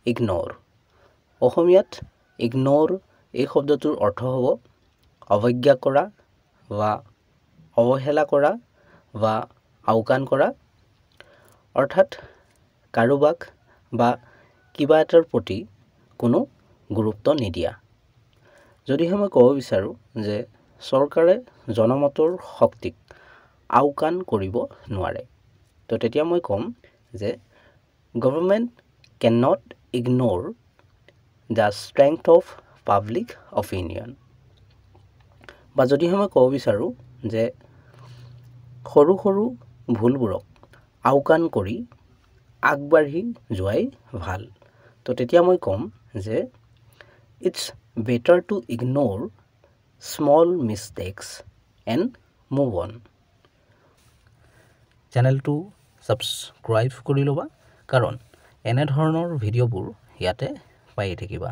ignore অসমীয়াত ignore এই শব্দটোৰ অৰ্থ হ'ব অৱজ্ঞা কৰা বা অৱহেলা কৰা বা আওকাণ কৰা অৰ্থাৎ কাৰোবাক বা কিবা এটাৰ প্ৰতি কোনো গুৰুত্ব নিদিয়া যদিহে মই ক'ব বিচাৰোঁ যে চৰকাৰে জনমতৰ শক্তিক আওকাণ কৰিব নোৱাৰে তো তেতিয়া মই ক'ম যে government can not ignore the strength of public opinion বা যদিহে মই ক'ব বিচাৰোঁ যে সৰু সৰু ভুলবোৰক আওকাণ কৰি আগবাঢ়ি যোৱাই ভাল তো তেতিয়া মই ক'ম যে it's better to ignore small mistakes and move on চেনেলটো ছাবস্ক্ৰাইব কৰি ল'বা কাৰণ এনেধৰণৰ ভিডিঅ'বোৰ ইয়াতে পাই থাকিবা